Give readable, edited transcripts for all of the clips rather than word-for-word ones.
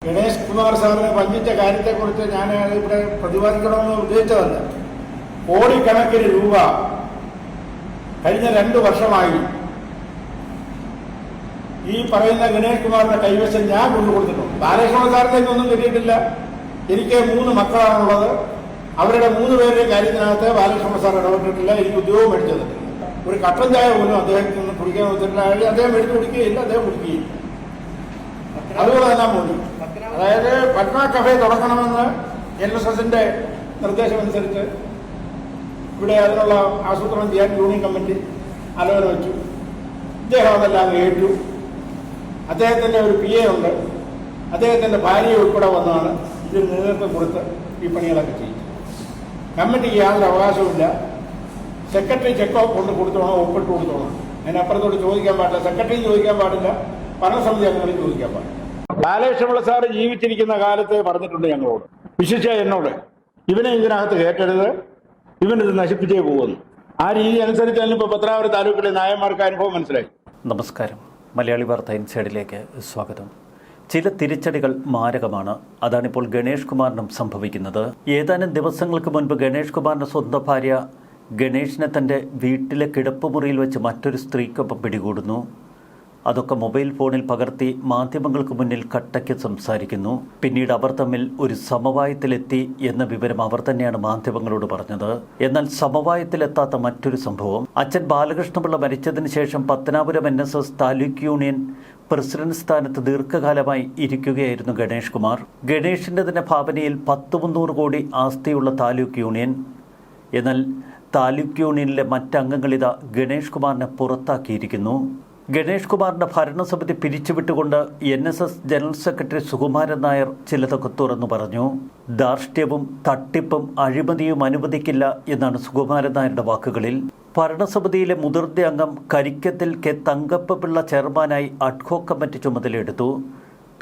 ഗണേഷ് കുമാർ സാറിനെ വഞ്ചിച്ച കാര്യത്തെക്കുറിച്ച് ഞാൻ ഇവിടെ പ്രതിപാദിക്കണമെന്ന് ഉദ്ദേശിച്ചതല്ല. കോടിക്കണക്കിന് രൂപ കഴിഞ്ഞ 2 വർഷമായി ഈ പറയുന്ന ഗണേഷ് കുമാറിന്റെ കൈവശം ഞാൻ കൊണ്ടുകൊടുത്തിട്ടുണ്ട്. ബാലകൃഷ്ണ സാറിന്റെ ഒന്നും കിട്ടിയിട്ടില്ല. എനിക്ക് 3 മക്കളാണുള്ളത്. അവരുടെ 3 പേരുടെ കാര്യത്തിനകത്ത് ബാലകൃഷ്ണ സാർ ഇടപെട്ടിട്ടില്ല. എനിക്ക് ഉദ്യോഗം മേടിച്ചു തന്നിട്ടില്ല. ഒരു കട്ടൻ ചായ പോലും അദ്ദേഹത്തിന് കുടിക്കാൻ കൊടുത്തിട്ടില്ല. അദ്ദേഹം മേടിച്ചു കുടിക്കുകയില്ല, അദ്ദേഹം കുടിക്കുകയില്ല. അതുപോലെ തന്നെ മോദി, അതായത് പത്മ കഫേ തുടങ്ങണമെന്ന് NSSന്റെ നിർദ്ദേശമനുസരിച്ച് ഇവിടെ അതിനുള്ള ആസൂത്രണം ചെയ്യാൻ യൂണിയൻ കമ്മിറ്റി ആലോചന വെച്ചു. അദ്ദേഹം അതെല്ലാം ഏറ്റു. അദ്ദേഹത്തിൻ്റെ ഒരു PA ഉണ്ട്. അദ്ദേഹത്തിൻ്റെ ഭാര്യ ഉൾപ്പെടെ വന്നാണ് ഇതിന് നേതൃത്വം കൊടുത്ത് ഈ പണികളൊക്കെ ചെയ്യും. കമ്മിറ്റിക്ക് യാതൊരു അവകാശവുമില്ല. സെക്രട്ടറി ചെക്ക് കൊണ്ട് കൊടുത്തോണം, ഒപ്പിട്ട് കൊടുത്തോണം. അതിനപ്പുറത്തോട് ചോദിക്കാൻ പാടില്ല. സെക്രട്ടറിയും ചോദിക്കാൻ പാടില്ല, ഭരണസമിതി അംഗങ്ങളും ചോദിക്കാൻ പാടില്ല. ബാലകൃഷ്ണപിള്ള സാറ് ജീവിച്ചിരിക്കുന്ന കാലത്ത് പറഞ്ഞിട്ടുണ്ട് ഞങ്ങളോട്, വിശിഷ്യ എന്നോട്, ഇവനെ ഇതിനകത്ത് കയറ്റരുത്, ഇവനിത് നശിപ്പിച്ചേ പോകുന്നു. ആ രീതി അനുസരിച്ച് തന്നെ ഇപ്പോൾ പത്രാവൂർ താലൂക്കിലെ നായന്മാർക്ക് അനുഭവം മനസ്സിലായി. നമസ്കാരം. മലയാളി വാർത്ത ഇൻസൈഡിലേക്ക് സ്വാഗതം. ചില തിരിച്ചടികൾ മാരകമാണ്. അതാണിപ്പോൾ ഗണേഷ് കുമാറിനും സംഭവിക്കുന്നത്. ഏതാനും ദിവസങ്ങൾക്ക് മുൻപ് ഗണേഷ് കുമാറിൻ്റെ സ്വന്തം ഭാര്യ ഗണേഷിനെ തൻ്റെ വീട്ടിലെ കിടപ്പുമുറിയിൽ വെച്ച് മറ്റൊരു സ്ത്രീക്കൊപ്പം പിടികൂടുന്നു. അതൊക്കെ മൊബൈൽ ഫോണിൽ പകർത്തി മാധ്യമങ്ങൾക്ക് മുന്നിൽ കട്ടയ്ക്ക് സംസാരിക്കുന്നു. പിന്നീട് അവർ തമ്മിൽ ഒരു സമവായത്തിലെത്തി എന്ന വിവരം അവർ തന്നെയാണ് മാധ്യമങ്ങളോട് പറഞ്ഞത്. എന്നാൽ സമവായത്തിലെത്താത്ത മറ്റൊരു സംഭവം, അച്ഛൻ ബാലകൃഷ്ണപിള്ള മരിച്ചതിന് ശേഷം Pathanapuram NSS taluk union president സ്ഥാനത്ത് ദീർഘകാലമായി ഇരിക്കുകയായിരുന്നു ഗണേഷ് കുമാർ. ഗണേഷിൻ്റെ തന്നെ ഭാവനയിൽ 10-300 കോടി ആസ്തിയുള്ള താലൂക്ക് യൂണിയൻ. എന്നാൽ താലൂക്ക് യൂണിയനിലെ മറ്റംഗങ്ങളിതാ ഗണേഷ് കുമാറിനെ പുറത്താക്കിയിരിക്കുന്നു. ഗണേഷ് കുമാറിൻ്റെ ഭരണസമിതി പിരിച്ചുവിട്ടുകൊണ്ട് NSS general secretary Sukumaran Nair ചിലതൊക്കെ തുറന്നു പറഞ്ഞു. ധാർഷ്ട്യവും തട്ടിപ്പും അഴിമതിയും അനുവദിക്കില്ല എന്നാണ് സുകുമാരൻ നായരുടെ വാക്കുകളിൽ. ഭരണസമിതിയിലെ മുതിർന്ന അംഗം കരിക്കത്തിൽ കെ തങ്കപ്പപിള്ള ചെയർമാനായി അഡ്ഹോക് കമ്മിറ്റി ചുമതലയെടുത്തു.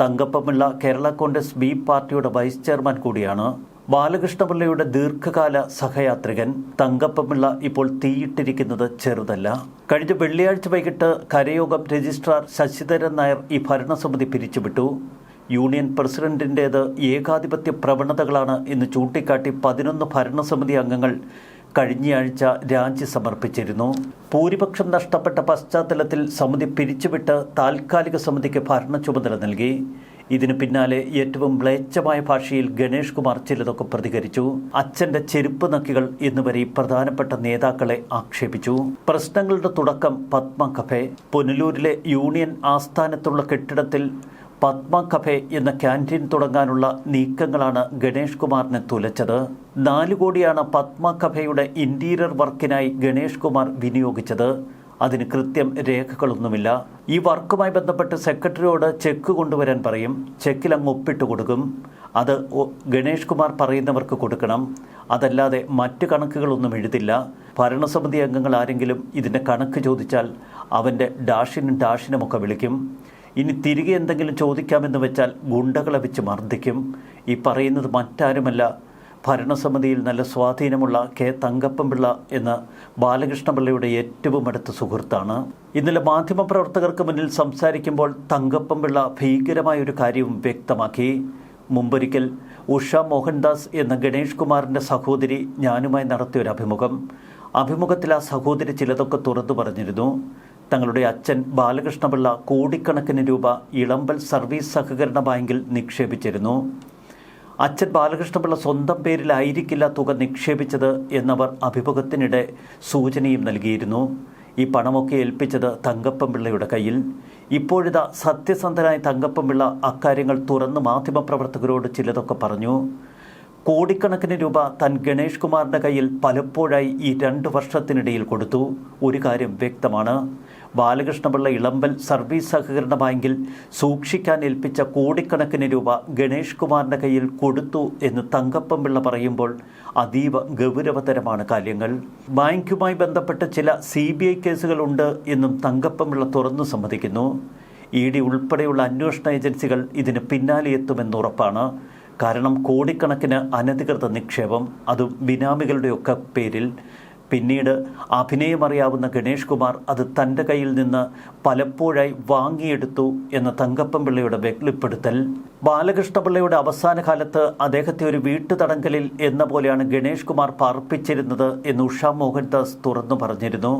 തങ്കപ്പപിള്ള കേരള കോൺഗ്രസ് B പാർട്ടിയുടെ വൈസ് ചെയർമാൻ കൂടിയാണ്. ബാലകൃഷ്ണപിള്ളയുടെ ദീർഘകാല സഹയാത്രികൻ തങ്കപ്പപിള്ള ഇപ്പോൾ തീയിട്ടിരിക്കുന്നത് ചെറുതല്ല. കഴിഞ്ഞ വെള്ളിയാഴ്ച വൈകിട്ട് കരയോഗം രജിസ്ട്രാർ ശശിധരൻ നായർ ഈ ഭരണസമിതി പിരിച്ചുവിട്ടു. യൂണിയൻ പ്രസിഡന്റിൻ്റേത് ഏകാധിപത്യ പ്രവണതകളാണ് എന്ന് ചൂണ്ടിക്കാട്ടി 11 ഭരണസമിതി അംഗങ്ങൾ കഴിഞ്ഞയാഴ്ച രാജി സമർപ്പിച്ചിരുന്നു. ഭൂരിപക്ഷം നഷ്ടപ്പെട്ട പശ്ചാത്തലത്തിൽ സമിതി പിരിച്ചുവിട്ട് താൽക്കാലിക സമിതിക്ക് ഭരണ ചുമതല നൽകി. ഇതിനു പിന്നാലെ ഏറ്റവും മ്ലേച്ഛമായ ഭാഷയിൽ ഗണേഷ് കുമാർ ചിലതൊക്കെ പ്രതികരിച്ചു. അച്ഛൻ്റെ ചെരുപ്പ് നക്കികൾ എന്നുവരെ പ്രധാനപ്പെട്ട നേതാക്കളെ ആക്ഷേപിച്ചു. പ്രശ്നങ്ങളുടെ തുടക്കം പത്മ കഫേ. പുനലൂരിലെ യൂണിയൻ ആസ്ഥാനത്തുള്ള കെട്ടിടത്തിൽ പത്മ കഫേ എന്ന ക്യാൻറ്റീൻ തുടങ്ങാനുള്ള നീക്കങ്ങളാണ് ഗണേഷ് കുമാറിനെ തുലച്ചത്. 4 കോടിയാണ് പത്മ കഫേയുടെ ഇന്റീരിയർ വർക്കിനായി ഗണേഷ് കുമാർ വിനിയോഗിച്ചത്. അതിന് കൃത്യം രേഖകളൊന്നുമില്ല. ഈ വർക്കുമായി ബന്ധപ്പെട്ട് സെക്രട്ടറിയോട് ചെക്ക് കൊണ്ടുവരാൻ പറയും. ചെക്കിൽ അങ്ങ് ഒപ്പിട്ട് കൊടുക്കും. അത് ഗണേഷ് കുമാർ പറയുന്നവർക്ക് കൊടുക്കണം. അതല്ലാതെ മറ്റ് കണക്കുകളൊന്നും എഴുതില്ല. ഭരണസമിതി അംഗങ്ങൾ ആരെങ്കിലും ഇതിൻ്റെ കണക്ക് ചോദിച്ചാൽ അവൻ്റെ ഡാഷിനുമൊക്കെ വിളിക്കും. ഇനി തിരികെ എന്തെങ്കിലും ചോദിക്കാമെന്ന് വെച്ചാൽ ഗുണ്ടകളെ വെച്ച് മർദ്ദിക്കും. ഈ പറയുന്നത് മറ്റാരുമല്ല, ഭരണസമിതിയിൽ നല്ല സ്വാധീനമുള്ള കെ തങ്കപ്പപിള്ള എന്ന ബാലകൃഷ്ണപിള്ളയുടെ ഏറ്റവും അടുത്ത സുഹൃത്താണ്. ഇന്നലെ മാധ്യമപ്രവർത്തകർക്ക് മുന്നിൽ സംസാരിക്കുമ്പോൾ തങ്കപ്പപിള്ള ഭീകരമായൊരു കാര്യവും വ്യക്തമാക്കി. മുമ്പൊരിക്കൽ ഉഷ മോഹൻദാസ് എന്ന ഗണേഷ് കുമാറിൻ്റെ സഹോദരി ഞാനുമായി നടത്തിയൊരു അഭിമുഖത്തിൽ ആ സഹോദരി ചിലതൊക്കെ തുറന്നു പറഞ്ഞിരുന്നു. തങ്ങളുടെ അച്ഛൻ ബാലകൃഷ്ണപിള്ള കോടിക്കണക്കിന് രൂപ ഇളമ്പൽ സർവീസ് സഹകരണ ബാങ്കിൽ നിക്ഷേപിച്ചിരുന്നു. അച്ഛൻ ബാലകൃഷ്ണപിള്ള സ്വന്തം പേരിലായിരിക്കില്ല തുക നിക്ഷേപിച്ചത് എന്നവർ അഭിമുഖത്തിനിടെ സൂചനയും നൽകിയിരുന്നു. ഈ പണമൊക്കെ ഏൽപ്പിച്ചത് തങ്കപ്പപിള്ളയുടെ കയ്യിൽ. ഇപ്പോഴിതാ സത്യസന്ധനായ തങ്കപ്പപിള്ള അക്കാര്യങ്ങൾ തുറന്ന് മാധ്യമപ്രവർത്തകരോട് ചിലതൊക്കെ പറഞ്ഞു. കോടിക്കണക്കിന് രൂപ താൻ ഗണേഷ് കുമാറിൻ്റെ കയ്യിൽ പലപ്പോഴായി ഈ 2 വർഷത്തിനിടയിൽ കൊടുത്തു. ഒരു കാര്യം വ്യക്തമാണ്, ബാലകൃഷ്ണപിള്ള ഇളമ്പൽ സർവീസ് സഹകരണ ബാങ്കിൽ സൂക്ഷിക്കാൻ ഏൽപ്പിച്ച കോടിക്കണക്കിന് രൂപ ഗണേഷ് കുമാറിൻ്റെ കയ്യിൽ കൊടുത്തു എന്ന് തങ്കപ്പപിള്ള പറയുമ്പോൾ അതീവ ഗൗരവതരമാണ് കാര്യങ്ങൾ. ബാങ്കുമായി ബന്ധപ്പെട്ട് ചില CBI കേസുകളുണ്ട് എന്നും തങ്കപ്പപിള്ള തുറന്നു സമ്മതിക്കുന്നു. ED ഉൾപ്പെടെയുള്ള അന്വേഷണ ഏജൻസികൾ ഇതിന് പിന്നാലെ എത്തുമെന്നുറപ്പാണ്. കാരണം കോടിക്കണക്കിന് അനധികൃത നിക്ഷേപം, അതും ബിനാമികളുടെയൊക്കെ പേരിൽ. പിന്നീട് അഭിനയമറിയാവുന്ന ഗണേഷ് കുമാർ അത് തൻ്റെ കയ്യിൽ നിന്ന് പലപ്പോഴായി വാങ്ങിയെടുത്തു എന്ന തങ്കപ്പൻപിള്ളയുടെ വെളിപ്പെടുത്തൽ. ബാലകൃഷ്ണപിള്ളയുടെ അവസാന കാലത്ത് അദ്ദേഹത്തെ ഒരു വീട്ടുതടങ്കലിൽ എന്ന പോലെയാണ് ഗണേഷ് കുമാർ പാർപ്പിച്ചിരുന്നത് എന്ന് ഉഷ മോഹൻദാസ് തുറന്നു പറഞ്ഞിരുന്നു.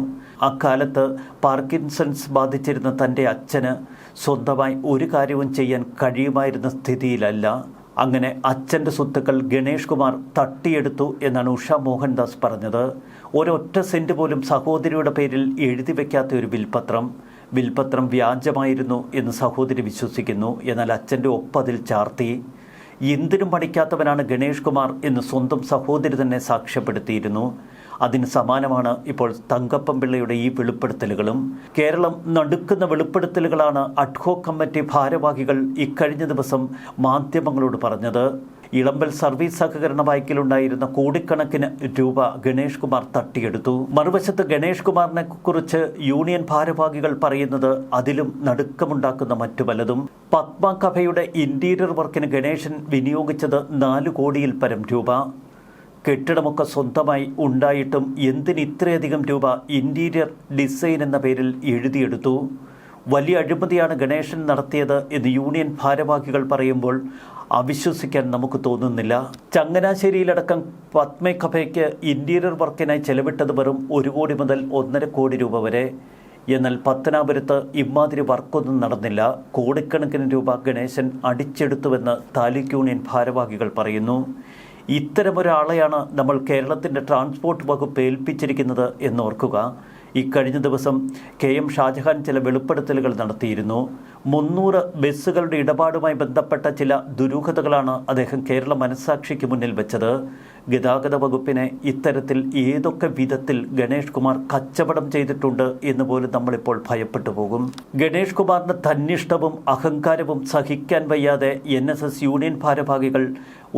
അക്കാലത്ത് പാർക്കിൻസൺസ് ബാധിച്ചിരുന്ന തൻ്റെ അച്ഛന് സ്വന്തമായി ഒരു കാര്യവും ചെയ്യാൻ കഴിയുമായിരുന്ന സ്ഥിതിയിലല്ല. അങ്ങനെ അച്ഛൻ്റെ സ്വത്തുക്കൾ ഗണേഷ് കുമാർ തട്ടിയെടുത്തു എന്നാണ് ഉഷ മോഹൻദാസ് പറഞ്ഞത്. ഒരൊറ്റ സെൻറ്റ് പോലും സഹോദരിയുടെ പേരിൽ എഴുതി വയ്ക്കാത്ത ഒരു വിൽപത്രം വ്യാജമായിരുന്നു എന്ന് സഹോദരി വിശ്വസിക്കുന്നു. എന്നാൽ അച്ഛൻ്റെ ഒപ്പതിൽ ചാർത്തി. എന്തിനും പഠിക്കാത്തവനാണ് ഗണേഷ് കുമാർ എന്ന് സ്വന്തം സഹോദരി തന്നെ സാക്ഷ്യപ്പെടുത്തിയിരുന്നു. അതിന് സമാനമാണ് ഇപ്പോൾ തങ്കപ്പൻപിള്ളയുടെ ഈ വെളിപ്പെടുത്തലുകളും. കേരളം നടുക്കുന്ന വെളിപ്പെടുത്തലുകളാണ് അഡ്ഹോക് കമ്മിറ്റി ഭാരവാഹികൾ ഇക്കഴിഞ്ഞ ദിവസം മാധ്യമങ്ങളോട് പറഞ്ഞത്. ഇളമ്പൽ സർവീസ് സഹകരണ ബാങ്കിലുണ്ടായിരുന്ന കോടിക്കണക്കിന് രൂപ ഗണേഷ് കുമാർ തട്ടിയെടുത്തു. മറുവശത്ത് ഗണേഷ് കുമാറിനെ കുറിച്ച് യൂണിയൻ ഭാരവാഹികൾ പറയുന്നത് അതിലും നടുക്കമുണ്ടാക്കുന്ന മറ്റു പലതും. പത്മ കഫയുടെ ഇന്റീരിയർ വർക്കിന് ഗണേശൻ വിനിയോഗിച്ചത് 4 കോടിയിൽ പരം രൂപ. കെട്ടിടമൊക്കെ സ്വന്തമായി ഉണ്ടായിട്ടും എന്തിന് ഇത്രയധികം രൂപ ഇന്റീരിയർ ഡിസൈൻ എന്ന പേരിൽ എഴുതിയെടുത്തു? വലിയ അഴിമതിയാണ് ഗണേശൻ നടത്തിയത് എന്ന് യൂണിയൻ ഭാരവാഹികൾ പറയുമ്പോൾ അവിശ്വസിക്കാൻ നമുക്ക് തോന്നുന്നില്ല. ചങ്ങനാശ്ശേരിയിലടക്കം പത്മ കഫയ്ക്ക് ഇന്റീരിയർ വർക്കിനായി ചെലവിട്ടത് വെറും 1 കോടി മുതൽ 1.5 കോടി രൂപ വരെ. എന്നാൽ പത്തനാപുരത്ത് ഇമാതിരി വർക്കൊന്നും നടന്നില്ല. കോടിക്കണക്കിന് രൂപ ഗണേശൻ അടിച്ചെടുത്തുവെന്ന് താലൂക്ക് യൂണിയൻ ഭാരവാഹികൾ പറയുന്നു. ഇത്തരമൊരാളെയാണ് നമ്മൾ കേരളത്തിൻ്റെ ട്രാൻസ്പോർട്ട് വകുപ്പ് ഏൽപ്പിച്ചിരിക്കുന്നത് എന്നോർക്കുക. ഇക്കഴിഞ്ഞ ദിവസം KM ഷാജഹാൻ ചില വെളിപ്പെടുത്തലുകൾ നടത്തിയിരുന്നു. 300 ബസ്സുകളുടെ ഇടപാടുമായി ബന്ധപ്പെട്ട ചില ദുരൂഹതകളാണ് അദ്ദേഹം കേരള മനസ്സാക്ഷിക്ക് മുന്നിൽ വെച്ചത്. ഗതാഗത വകുപ്പിനെ ഇത്തരത്തിൽ ഏതൊക്കെ വിധത്തിൽ ഗണേഷ് കുമാർ കച്ചവടം ചെയ്തിട്ടുണ്ട് എന്ന് പോലും നമ്മളിപ്പോൾ ഭയപ്പെട്ടു പോകും. ഗണേഷ് കുമാറിന് തന്നിഷ്ടവും അഹങ്കാരവും സഹിക്കാൻ വയ്യാതെ NSS യൂണിയൻ ഭാരവാഹികൾ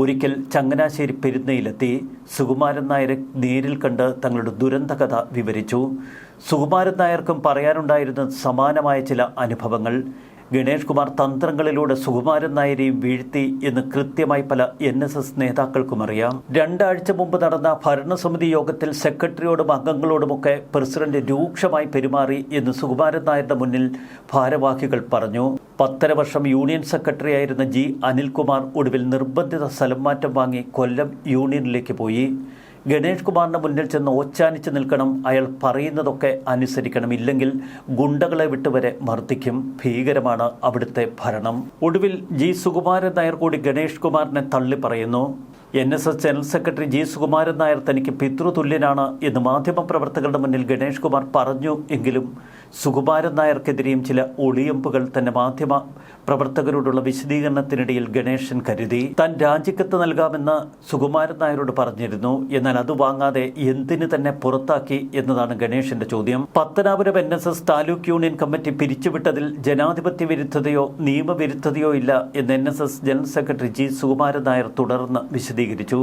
ഒരിക്കൽ ചങ്ങനാശ്ശേരി പെരുന്നയിലെത്തി. സുകുമാരൻ നായരെ നേരിൽ കണ്ട് തങ്ങളുടെ ദുരന്തകഥ വിവരിച്ചു. സുകുമാരൻ നായർക്കും പറയാനുണ്ടായിരുന്ന സമാനമായ ചില അനുഭവങ്ങൾ. ഗണേഷ് കുമാർ തന്ത്രങ്ങളിലൂടെ സുകുമാരൻ നായരെയും വീഴ്ത്തി എന്ന് കൃത്യമായി പല NSS നേതാക്കൾക്കും അറിയാം. 2 ആഴ്ച മുമ്പ് നടന്ന ഭരണസമിതി യോഗത്തിൽ സെക്രട്ടറിയോടും അംഗങ്ങളോടുമൊക്കെ പ്രസിഡന്റ് രൂക്ഷമായി പെരുമാറി എന്ന് സുകുമാരൻ നായരുടെ മുന്നിൽ ഭാരവാഹികൾ പറഞ്ഞു. 10.5 വർഷം യൂണിയൻ സെക്രട്ടറിയായിരുന്ന G. അനിൽകുമാർ ഒടുവിൽ നിർബന്ധിത സ്ഥലം മാറ്റം വാങ്ങി കൊല്ലം യൂണിയനിലേക്ക് പോയി. ഗണേഷ് കുമാറിന് മുന്നിൽ ചെന്ന് ഓച്ചാനിച്ച് നിൽക്കണം. അയാൾ പറയുന്നതൊക്കെ അനുസരിക്കണം. ഇല്ലെങ്കിൽ ഗുണ്ടകളെ വിട്ടുവരെ മർദ്ദിക്കും. ഭീകരമാണ് അവിടുത്തെ ഭരണം. ഒടുവിൽ G. സുകുമാരൻ നായർ കൂടി ഗണേഷ് കുമാറിനെ തള്ളി പറയുന്നു. NSS general secretary G. Sukumaran Nair തനിക്ക് പിതൃതുല്യനാണ് എന്ന് മാധ്യമപ്രവർത്തകരുടെ മുന്നിൽ ഗണേഷ് കുമാർ പറഞ്ഞു. എങ്കിലും സുകുമാരൻ നായർക്കെതിരെയും ചില ഒളിയമ്പുകൾ തന്നെ മാധ്യമ പ്രവർത്തകരോടുള്ള വിശദീകരണത്തിനിടയിൽ ഗണേശൻ കരുതി. താൻ രാജിക്കത്ത് നൽകാമെന്ന് സുകുമാരൻ നായരോട് പറഞ്ഞിരുന്നു. എന്നാൽ അത് വാങ്ങാതെ എന്തിനു തന്നെ പുറത്താക്കി എന്നതാണ് ഗണേശന്റെ ചോദ്യം. Pathanapuram NSS taluk union committee പിരിച്ചുവിട്ടതിൽ ജനാധിപത്യ വിരുദ്ധതയോ നിയമവിരുദ്ധതയോ ഇല്ല എന്ന് NSS general secretary G. Sukumaran Nair തുടർന്ന് വിശദീകരിച്ചു.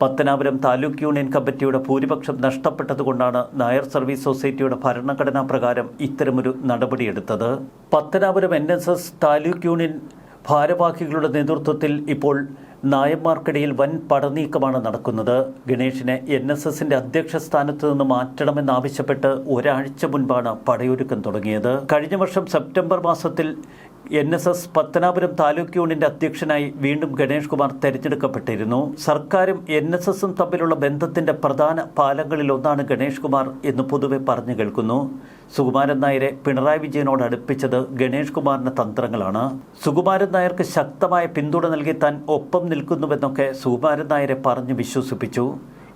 പത്തനാപുരം താലൂക്ക് യൂണിയൻ കമ്മിറ്റിയുടെ ഭൂരിപക്ഷം നഷ്ടപ്പെട്ടതുകൊണ്ടാണ് നായർ സർവീസ് സൊസൈറ്റിയുടെ ഭരണഘടനാ പ്രകാരം ഇത്തരമൊരു നടപടിയെടുത്തത്. പത്തനാപുരം NSS താലൂക്ക് യൂണിയൻ ഭാരവാഹികളുടെ നേതൃത്വത്തിൽ ഇപ്പോൾ നായന്മാർക്കിടയിൽ വൻ പടനീക്കമാണ് നടക്കുന്നത്. ഗണേഷിനെ NSSന്റെ അധ്യക്ഷ സ്ഥാനത്ത് നിന്ന് മാറ്റണമെന്നാവശ്യപ്പെട്ട് ഒരാഴ്ച മുൻപാണ് പടയൊരുക്കം തുടങ്ങിയത്. കഴിഞ്ഞ വർഷം സെപ്റ്റംബർ മാസത്തിൽ NSS പത്തനാപുരം താലൂക്ക് യൂണിയന്റെ അധ്യക്ഷനായി വീണ്ടും ഗണേഷ് കുമാർ തെരഞ്ഞെടുക്കപ്പെട്ടിരുന്നു. സർക്കാരും NSSും തമ്മിലുള്ള ബന്ധത്തിന്റെ പ്രധാന പാലങ്ങളിലൊന്നാണ് ഗണേഷ് കുമാർ എന്ന് പൊതുവെ പറഞ്ഞു കേൾക്കുന്നു. സുകുമാരൻ നായരെ പിണറായി വിജയനോട് അടുപ്പിച്ചത് ഗണേഷ് കുമാറിന്റെ തന്ത്രങ്ങളാണ്. സുകുമാരൻ നായർക്ക് ശക്തമായ പിന്തുണ നൽകി താൻ ഒപ്പം നിൽക്കുന്നുവെന്നൊക്കെ സുകുമാരൻ നായരെ പറഞ്ഞു വിശ്വസിപ്പിച്ചു.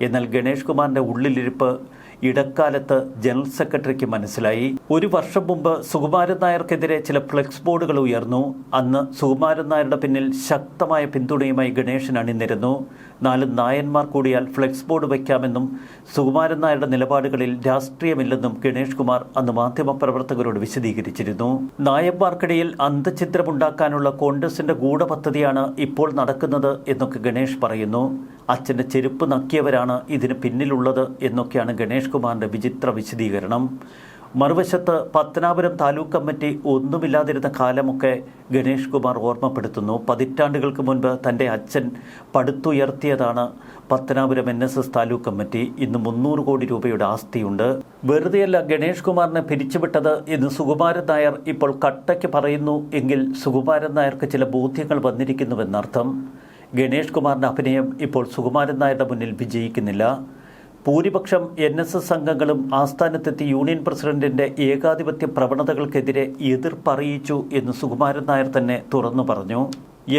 എന്നാൽ ഗണേഷ് കുമാറിന്റെ ഉള്ളിലിരിപ്പ് ഇടക്കാലത്ത് ജനറൽ സെക്രട്ടറിക്ക് മനസ്സിലായി. 1 വർഷം മുമ്പ് സുകുമാരൻ നായർക്കെതിരെ ചില ഫ്ലെക്സ് ബോർഡുകൾ ഉയർന്നു. അന്ന് സുകുമാരൻ നായരുടെ പിന്നിൽ ശക്തമായ പിന്തുണയുമായി ഗണേശൻ അണിനിരന്നു. 4 നായന്മാർ കൂടിയാൽ ഫ്ലെക്സ് ബോർഡ് വയ്ക്കാമെന്നും സുകുമാരൻ നായരുടെ നിലപാടുകളിൽ രാഷ്ട്രീയമില്ലെന്നും ഗണേഷ് കുമാർ അന്ന് മാധ്യമപ്രവർത്തകരോട് വിശദീകരിച്ചിരുന്നു. നായന്മാർക്കിടയിൽ അന്തഛിദ്രമുണ്ടാക്കാനുള്ള കോൺഗ്രസിന്റെ ഗൂഢപദ്ധതിയാണ് ഇപ്പോൾ നടക്കുന്നത് എന്നൊക്കെ ഗണേഷ് പറയുന്നു. അച്ഛൻ്റെ ചെരുപ്പ് നക്കിയവരാണ് ഇതിന് പിന്നിലുള്ളത് എന്നൊക്കെയാണ് ഗണേഷ് കുമാറിന്റെ വിചിത്ര വിശദീകരണം. മറുവശത്ത് പത്തനാപുരം താലൂക്ക് കമ്മിറ്റി ഒന്നുമില്ലാതിരുന്ന കാലമൊക്കെ ഗണേഷ് കുമാർ ഓർമ്മപ്പെടുത്തുന്നു. പതിറ്റാണ്ടുകൾക്ക് മുൻപ് തൻ്റെ അച്ഛൻ പടുത്തുയർത്തിയതാണ് പത്തനാപുരം NSS താലൂക്ക് കമ്മിറ്റി. ഇന്ന് 300 കോടി രൂപയുടെ ആസ്തിയുണ്ട്. വെറുതെയല്ല ഗണേഷ് കുമാറിനെ പിരിച്ചുവിട്ടത് എന്ന് സുകുമാരൻ നായർ ഇപ്പോൾ കട്ടയ്ക്ക് പറയുന്നു എങ്കിൽ സുകുമാരൻ നായർക്ക് ചില ബോധ്യങ്ങൾ വന്നിരിക്കുന്നുവെന്നർത്ഥം. ഗണേഷ് കുമാറിൻ്റെ അഭിനയം ഇപ്പോൾ സുകുമാരൻ നായരുടെ മുന്നിൽ വിജയിക്കുന്നില്ല. ഭൂരിപക്ഷം NSS അംഗങ്ങളും ആസ്ഥാനത്തെത്തി യൂണിയൻ പ്രസിഡന്റിന്റെ ഏകാധിപത്യ പ്രവണതകൾക്കെതിരെ എതിർപ്പറിയിച്ചു എന്ന് സുകുമാരൻ നായർ തന്നെ തുറന്നു പറഞ്ഞു.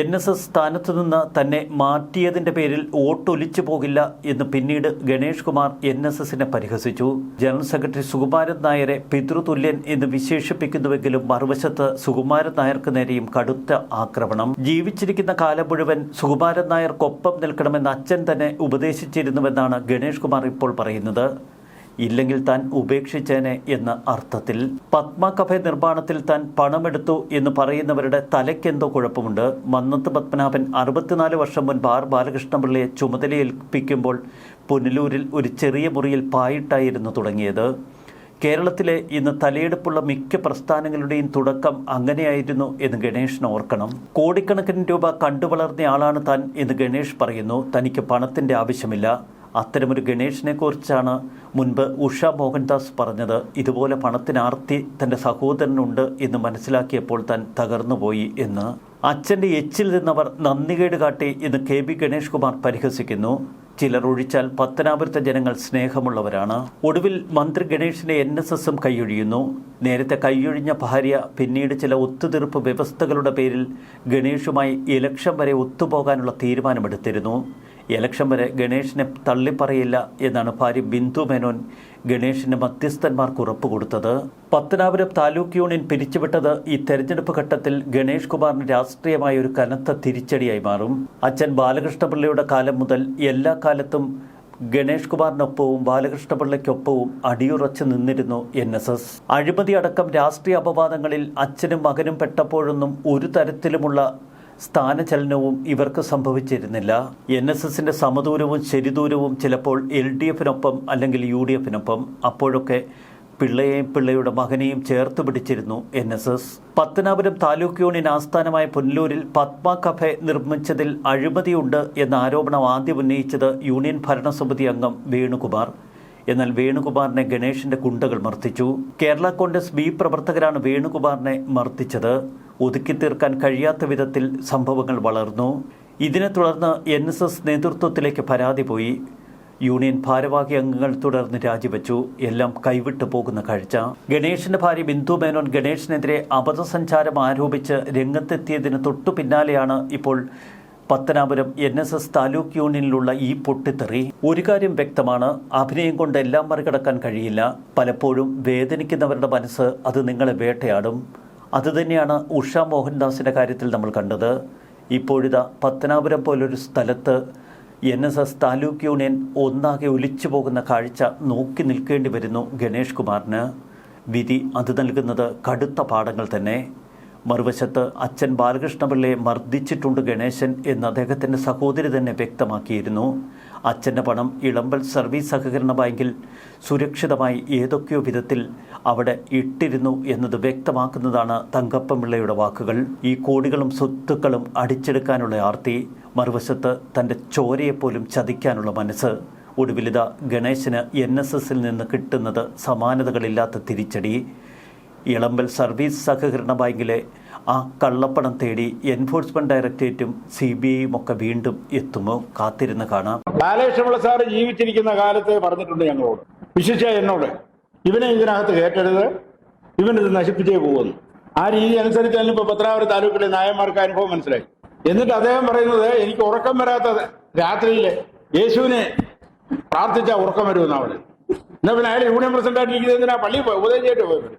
NSS സ്ഥാനത്തു നിന്ന് തന്നെ മാറ്റിയതിന്റെ പേരിൽ വോട്ടൊലിച്ചു പോകില്ല എന്ന് പിന്നീട് ഗണേഷ് കുമാർ NSSനെ പരിഹസിച്ചു. ജനറൽ സെക്രട്ടറി സുകുമാരൻ നായരെ പിതൃതുല്യൻ എന്ന് വിശേഷിപ്പിക്കുന്നുവെങ്കിലും മറുവശത്ത് സുകുമാരൻ നായർക്ക് നേരെയും കടുത്ത ആക്രമണം. ജീവിച്ചിരിക്കുന്ന കാലം മുഴുവൻ സുകുമാരൻ നായർക്കൊപ്പം നിൽക്കണമെന്ന് അച്ഛൻ തന്നെ ഉപദേശിച്ചിരുന്നുവെന്നാണ് ഗണേഷ് കുമാർ ഇപ്പോൾ പറയുന്നത്. ഇല്ലെങ്കിൽ താൻ ഉപേക്ഷിച്ചേനെ എന്ന അർത്ഥത്തിൽ. പത്മ കഫേ നിർമ്മാണത്തിൽ താൻ പണമെടുത്തു എന്ന് പറയുന്നവരുടെ തലയ്ക്കെന്തോ കുഴപ്പമുണ്ട്. മന്നത്ത് പത്മനാഭൻ 64 വർഷം മുൻപ് R. ബാലകൃഷ്ണപിള്ളയെ ചുമതലയേൽപ്പിക്കുമ്പോൾ പുനലൂരിൽ ഒരു ചെറിയ മുറിയിൽ പായിട്ടായിരുന്നു തുടങ്ങിയത്. കേരളത്തിലെ ഇന്ന് തലയെടുപ്പുള്ള മിക്ക പ്രസ്ഥാനങ്ങളുടെയും തുടക്കം അങ്ങനെയായിരുന്നു എന്ന് ഗണേഷിന് ഓർക്കണം. കോടിക്കണക്കിന് രൂപ കണ്ടുവളർന്നയാളാണ് താൻ എന്ന് ഗണേഷ് പറയുന്നു. തനിക്ക് പണത്തിൻ്റെ ആവശ്യമില്ല. അത്തരമൊരു ഗണേഷിനെ കുറിച്ചാണ് മുൻപ് ഉഷ മോഹൻദാസ് പറഞ്ഞത്. ഇതുപോലെ പണത്തിന് ആർത്തി തൻ്റെ സഹോദരനുണ്ട് എന്ന് മനസ്സിലാക്കിയപ്പോൾ താൻ തകർന്നുപോയി എന്ന്. അച്ഛൻ്റെ എച്ചിൽ നിന്നവർ നന്ദികേട് കാട്ടി എന്ന് KB ഗണേഷ് കുമാർ പരിഹസിക്കുന്നു. ചിലർ ഒഴിച്ചാൽ പത്തനാപുരത്തെ ജനങ്ങൾ സ്നേഹമുള്ളവരാണ്. ഒടുവിൽ മന്ത്രി ഗണേഷിനെ NSSും കൈയൊഴിയുന്നു. നേരത്തെ കൈയൊഴിഞ്ഞ ഭാര്യ പിന്നീട് ചില ഒത്തുതീർപ്പ് വ്യവസ്ഥകളുടെ പേരിൽ ഗണേഷുമായി ഇലക്ഷൻ വരെ ഒത്തുപോകാനുള്ള തീരുമാനമെടുത്തിരുന്നു. ഇലക്ഷൻ വരെ ഗണേഷിനെ തള്ളിപ്പറയില്ല എന്നാണ് ഭാര്യ ബിന്ദു മേനോൻ ഗണേഷിന് മധ്യസ്ഥന്മാർക്ക് ഉറപ്പ് കൊടുത്തത്. പത്തനാപുരം താലൂക്ക് യൂണിയൻ പിരിച്ചുവിട്ടത് ഈ തെരഞ്ഞെടുപ്പ് ഘട്ടത്തിൽ ഗണേഷ് കുമാറിന് രാഷ്ട്രീയമായ ഒരു കനത്ത തിരിച്ചടിയായി മാറും. അച്ഛൻ ബാലകൃഷ്ണപിള്ളയുടെ കാലം മുതൽ എല്ലാ കാലത്തും ഗണേഷ് കുമാറിനൊപ്പവും ബാലകൃഷ്ണപിള്ളയ്ക്കൊപ്പവും അടിയുറച്ചു നിന്നിരുന്നു NSS. അഴിമതി അടക്കം രാഷ്ട്രീയ അപവാദങ്ങളിൽ അച്ഛനും മകനും പെട്ടപ്പോഴൊന്നും ഒരു തരത്തിലുമുള്ള സ്ഥാനചലനവും ഇവർക്ക് സംഭവിച്ചിരുന്നില്ല. NSSന്റെ സമദൂരവും ശരിദൂരവും ചിലപ്പോൾ LDFനൊപ്പം അല്ലെങ്കിൽ UDFനൊപ്പം. അപ്പോഴൊക്കെ പിള്ളയെയും പിള്ളയുടെ മകനെയും ചേർത്ത് പിടിച്ചിരുന്നു NSS. പത്തനാപുരം താലൂക്ക് യൂണിയൻ ആസ്ഥാനമായ പുനലൂരിൽ പത്മ കഫേ നിർമ്മിച്ചതിൽ അഴിമതിയുണ്ട് എന്ന ആരോപണം ആദ്യം ഉന്നയിച്ചത് യൂണിയൻ ഭരണസമിതി അംഗം വേണുകുമാർ. എന്നാൽ വേണുകുമാറിനെ ഗണേഷിന്റെ ഗുണ്ടകൾ മർദ്ദിച്ചു. കേരള കോൺഗ്രസ് B പ്രവർത്തകരാണ് വേണുകുമാറിനെ മർദ്ദിച്ചത്. ഒതുക്കി തീർക്കാൻ കഴിയാത്ത വിധത്തിൽ സംഭവങ്ങൾ വളർന്നു. ഇതിനെ തുടർന്ന് NSS നേതൃത്വത്തിലേക്ക് പരാതി പോയി. യൂണിയൻ ഭാരവാഹി അംഗങ്ങൾ തുടർന്ന് രാജിവെച്ചു. എല്ലാം കൈവിട്ടു പോകുന്ന കാഴ്ച. ഗണേഷിന്റെ ഭാര്യ ബിന്ദു മേനോൻ ഗണേഷിനെതിരെ അബദ്ധസഞ്ചാരം ആരോപിച്ച് രംഗത്തെത്തിയതിന് തൊട്ടു പിന്നാലെയാണ് ഇപ്പോൾ പത്തനാപുരം NSS താലൂക്ക് യൂണിയനിലുള്ള ഈ പൊട്ടിത്തെറി. ഒരു കാര്യം വ്യക്തമാണ്, അഭിനയം കൊണ്ട് എല്ലാം മറികടക്കാൻ കഴിയില്ല. പലപ്പോഴും വേദനിക്കുന്നവരുടെ മനസ്സ് അത് നിങ്ങളെ വേട്ടയാടും. അതുതന്നെയാണ് ഉഷ മോഹൻദാസിൻ്റെ കാര്യത്തിൽ നമ്മൾ കണ്ടത്. ഇപ്പോഴിതാ പത്തനാപുരം പോലൊരു സ്ഥലത്ത് NSS താലൂക്ക് യൂണിയൻ ഒന്നാകെ ഒലിച്ചു പോകുന്ന കാഴ്ച നോക്കി നിൽക്കേണ്ടി വരുന്നു ഗണേഷ് കുമാറിന്. വിധി അത് നൽകുന്നത് കടുത്ത പാഠങ്ങൾ തന്നെ. മറുവശത്ത് അച്ഛൻ ബാലകൃഷ്ണപിള്ളയെ മർദ്ദിച്ചിട്ടുണ്ട് ഗണേശൻ എന്ന് അദ്ദേഹത്തിൻ്റെ സഹോദരി തന്നെ വ്യക്തമാക്കിയിരുന്നു. അച്ഛൻ്റെ പണം ഇളമ്പൽ സർവീസ് സഹകരണ ബാങ്കിൽ സുരക്ഷിതമായി ഏതൊക്കെയോ വിധത്തിൽ അവിടെ ഇട്ടിരുന്നു എന്നത് വ്യക്തമാക്കുന്നതാണ് തങ്കപ്പൻപിള്ളയുടെ വാക്കുകൾ. ഈ കോടികളും സ്വത്തുക്കളും അടിച്ചെടുക്കാനുള്ള ആർത്തി, മറുവശത്ത് തൻ്റെ ചോരയെപ്പോലും ചതിക്കാനുള്ള മനസ്സ്. ഒടുവിലിത ഗണേശന് NSSൽ നിന്ന് കിട്ടുന്നത് സമാനതകളില്ലാത്ത തിരിച്ചടി. ഇളമ്പൽ സർവീസ് സഹകരണ ബാങ്കിലെ ആ കള്ളപ്പണം തേടി എൻഫോഴ്സ്മെന്റ് ഡയറക്ടറേറ്റും CBIയും ഒക്കെ വീണ്ടും എത്തുമോ? കാത്തിരുന്ന് കാണാം. ബാലകൃഷ്ണപിള്ള സാറ് ജീവിച്ചിരിക്കുന്ന കാലത്ത് പറഞ്ഞിട്ടുണ്ട് ഞങ്ങളോട്, വിശേഷിച്ച എന്നോട്, ഇവനെ ഇതിനകത്ത് കേട്ടരുത്, ഇവനിത് നശിപ്പിച്ചേ പോകുന്നു. ആ രീതി അനുസരിച്ചാണ് ഇപ്പോൾ പത്തനാപുരം താലൂക്കിലെ നായന്മാർക്ക് അനുഭവം മനസ്സിലായി. എന്നിട്ട് അദ്ദേഹം പറയുന്നത്, എനിക്ക് ഉറക്കം വരാത്ത രാത്രിയിൽ യേശുവിനെ പ്രാർത്ഥിച്ച ഉറക്കം വരുമെന്നാണ്. എന്നാൽ പിന്നെ അയാൾ യൂണിയൻ പ്രസിഡന്റായിട്ടിരിക്കുന്നത് എന്തിനാ പള്ളി ഉപദേശിച്ചിട്ട് പോയത്?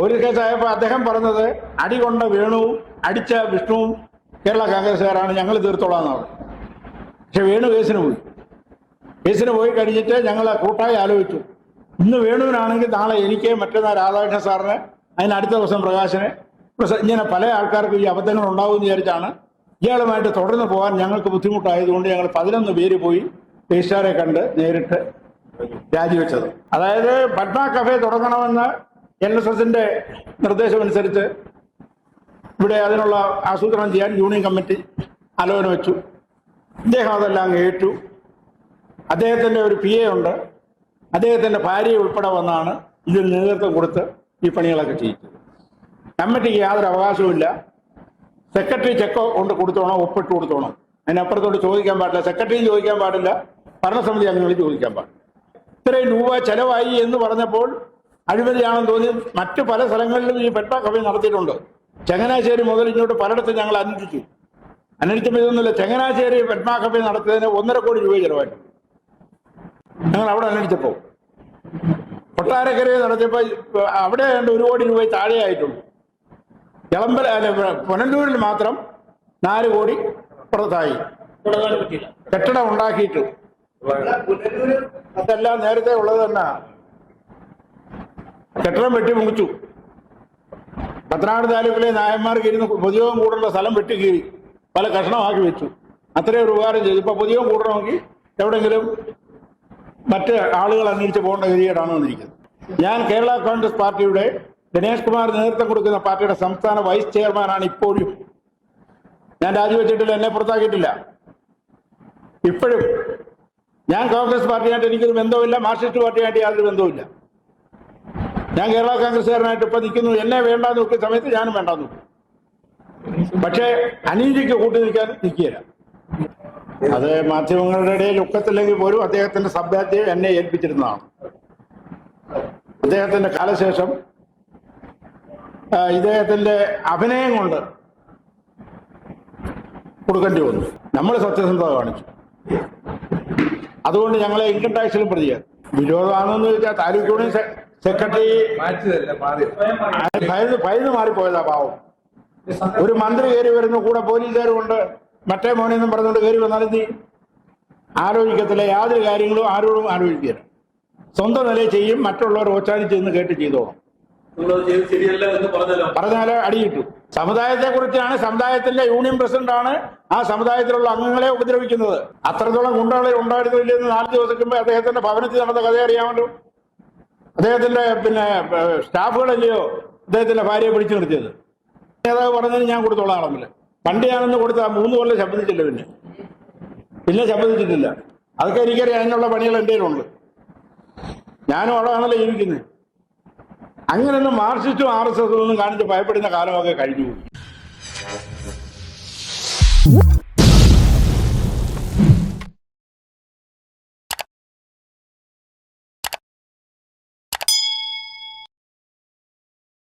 ഒരു കേസായപ്പോൾ അദ്ദേഹം പറഞ്ഞത്, അടികൊണ്ട വേണുവും അടിച്ച വിഷ്ണുവും കേരള കോൺഗ്രസ്സുകാരാണ്, ഞങ്ങൾ തീർത്തോളാന്നാണ്. പക്ഷെ വേണു കേസിന് പോയി കഴിഞ്ഞിട്ട് ഞങ്ങൾ കൂട്ടായി ആലോചിച്ചു. ഇന്ന് വേണുവിനാണെങ്കിൽ നാളെ എനിക്ക്, മറ്റന്നാൾ രാധാകൃഷ്ണൻ സാറിന്, അതിനടുത്ത ദിവസം പ്രകാശന്, ഇങ്ങനെ പല ആൾക്കാർക്കും ഈ അബദ്ധങ്ങൾ ഉണ്ടാവുമെന്ന് വിചാരിച്ചാണ് ഇയാളുമായിട്ട് തുടർന്ന് പോകാൻ ഞങ്ങൾക്ക് ബുദ്ധിമുട്ടായതുകൊണ്ട് ഞങ്ങൾ 11 പേര് പോയി രജിസ്ട്രാറെ കണ്ട് നേരിട്ട് രാജിവെച്ചത്. അതായത് പത്മ കഫേ തുടങ്ങണമെന്ന് NSSന്റെ നിർദ്ദേശമനുസരിച്ച് ഇവിടെ അതിനുള്ള ആസൂത്രണം ചെയ്യാൻ യൂണിയൻ കമ്മിറ്റി ആലോചന വെച്ചു. അദ്ദേഹം അതെല്ലാം ഏറ്റു. അദ്ദേഹത്തിൻ്റെ ഒരു PA ഉണ്ട്. അദ്ദേഹത്തിൻ്റെ ഭാര്യ ഉൾപ്പെടെ വന്നാണ് ഇതിൽ നേതൃത്വം കൊടുത്ത് ഈ പണികളൊക്കെ ചെയ്യിച്ചത്. കമ്മിറ്റിക്ക് യാതൊരു അവകാശവുമില്ല. സെക്രട്ടറി ചെക്ക് കൊണ്ട് കൊടുത്തോണം, ഒപ്പിട്ട് കൊടുത്തോണം. അതിനപ്പുറത്തോട്ട് ചോദിക്കാൻ പാടില്ല. സെക്രട്ടറിയും ചോദിക്കാൻ പാടില്ല, ഭരണസമിതി അംഗങ്ങളും ചോദിക്കാൻ പാടില്ല. ഇത്രയും രൂപ ചെലവായി എന്ന് പറഞ്ഞപ്പോൾ അഴിമതിയാണെന്ന് തോന്നി മറ്റു പല സ്ഥലങ്ങളിലും ഈ പെട്ട കവി നടത്തിയിട്ടുണ്ട്. ചങ്ങനാശ്ശേരി മുതൽ ഇങ്ങോട്ട് പലയിടത്തും ഞങ്ങൾ അന്വേഷിച്ചപ്പോൾ ഇതൊന്നുമില്ല. ചങ്ങനാശ്ശേരി പെട്മാ കഫേ നടത്തിയതിന് 1.5 കോടി രൂപ ചെലവായിട്ടുണ്ട്. ഞങ്ങൾ അവിടെ അന്വേഷിച്ചപ്പോൾ കൊട്ടാരക്കരയെ നടത്തിയപ്പോൾ അവിടെ 1 കോടി രൂപ താഴെയായിട്ടുള്ളൂ. പുനലൂരിൽ മാത്രം 4 കോടി പുറത്തായി. കെട്ടിടം ഉണ്ടാക്കിയിട്ട് അതെല്ലാം നേരത്തെ ഉള്ളത് തന്നെ. കെട്ടിടം വെട്ടി മുങ്ങിച്ചു. പത്തനാട് താലൂക്കിലെ നായന്മാർക്ക് ഇരുന്ന് പൊതുയോഗം കൂടുള്ള സ്ഥലം വെട്ടി കീറി പല കഷ്ണമാക്കി വെച്ചു. അത്രയും ഒരു ഉപകാരം ചെയ്തു. ഇപ്പൊ പൊതുയോഗം കൂടണമെങ്കിൽ എവിടെങ്കിലും മറ്റ് ആളുകൾ അന്വേഷിച്ച് പോകേണ്ട ഗതികേടാണ് വന്നിരിക്കുന്നത്. ഞാൻ കേരള കോൺഗ്രസ് പാർട്ടിയുടെ ഗണേഷ് കുമാർ നേതൃത്വം കൊടുക്കുന്ന പാർട്ടിയുടെ സംസ്ഥാന വൈസ് ചെയർമാനാണ് ഇപ്പോഴും. ഞാൻ രാജിവെച്ചിട്ടില്ല, എന്നെ പുറത്താക്കിയിട്ടില്ല. ഇപ്പോഴും ഞാൻ കോൺഗ്രസ് പാർട്ടിയായിട്ട് എനിക്കൊരു ബന്ധവുമില്ല, മാർക്സിസ്റ്റ് പാർട്ടിയായിട്ട് യാതൊരു ബന്ധവുമില്ല. ഞാൻ കേരള കോൺഗ്രസ്സുകാരനായിട്ട് ഇപ്പൊ നിൽക്കുന്നു. എന്നെ വേണ്ടാന്ന് നോക്കിയ സമയത്ത് ഞാനും വേണ്ടാന്ന് നോക്കും. പക്ഷേ അനീതിക്ക് കൂട്ടി നിൽക്കാൻ നിൽക്കുകയില്ല. അത് മാധ്യമങ്ങളുടെ ഇടയിൽ ഒക്കത്തില്ലെങ്കിൽ പോലും അദ്ദേഹത്തിന്റെ സമ്പാദ്യം എന്നെ ഏൽപ്പിച്ചിരുന്നതാണ്. അദ്ദേഹത്തിന്റെ കാലശേഷം ഇദ്ദേഹത്തിന്റെ അഭിനയം കൊണ്ട് കൊടുക്കേണ്ടി വന്നു. നമ്മൾ സത്യസന്ധത കാണിച്ചു. അതുകൊണ്ട് ഞങ്ങളെ ഇൻകം ടാക്സിലും പ്രതിയാണ്. വിരോധമാണെന്ന് ചോദിച്ചാൽ താലൂക്ക് യൂണിയൻ സെക്രട്ടറി ഭയന്ന് മാറിപ്പോയതാ പാവം. ഒരു മന്ത്രി കയറി വരുന്നു, കൂടെ പോലീസുകാരും കൊണ്ട് മറ്റേ മോനെന്നും പറഞ്ഞുകൊണ്ട് കയറി വന്നാൽ നീ ആലോചിക്കത്തില്ല. യാതൊരു കാര്യങ്ങളും ആരോടും ആലോചിക്കുകയില്ല. സ്വന്തം നിലയിൽ ചെയ്യും. മറ്റുള്ളവർ ഓച്ചാനിച്ച് നിന്ന് കേട്ട് ചെയ്തോണം. പറഞ്ഞാല് അടിയിട്ടു. സമുദായത്തെ കുറിച്ചാണ്. സമുദായത്തിന്റെ യൂണിയൻ പ്രസിഡന്റാണ് ആ സമുദായത്തിലുള്ള അംഗങ്ങളെ ഉപദ്രവിക്കുന്നത്. അത്രത്തോളം ഗുണ്ടകളെ ഉണ്ടായിരുന്നില്ലെന്ന് 4 ദിവസം മുമ്പ് അദ്ദേഹത്തിന്റെ ഭവനത്തിൽ നടന്ന കഥ അറിയാമല്ലോ. അദ്ദേഹത്തിന്റെ സ്റ്റാഫുകളല്ലയോ അദ്ദേഹത്തിന്റെ ഭാര്യയെ പിടിച്ചു നിർത്തിയത്. നേതാവ് പറഞ്ഞതിന് ഞാൻ കൊടുത്തോളാം ആളമില്ല. പണ്ട് ഞാനൊന്ന് കൊടുത്ത 3 കൊല്ലം ശബ്ദിച്ചില്ല. പിന്നെ ശബ്ദിച്ചിട്ടില്ല. അതൊക്കെ എനിക്കറിയാം. അതിനുള്ള പണികൾ എൻ്റെ കയ്യിലുണ്ട്. ഞാനും അവിടെ ആണല്ലോ ജീവിക്കുന്നത്. അങ്ങനെയൊന്നും മാർക്സിസ്റ്റും RSS ഒന്നും കാണിച്ച് ഭയപ്പെടുന്ന കാലമൊക്കെ കഴിഞ്ഞു.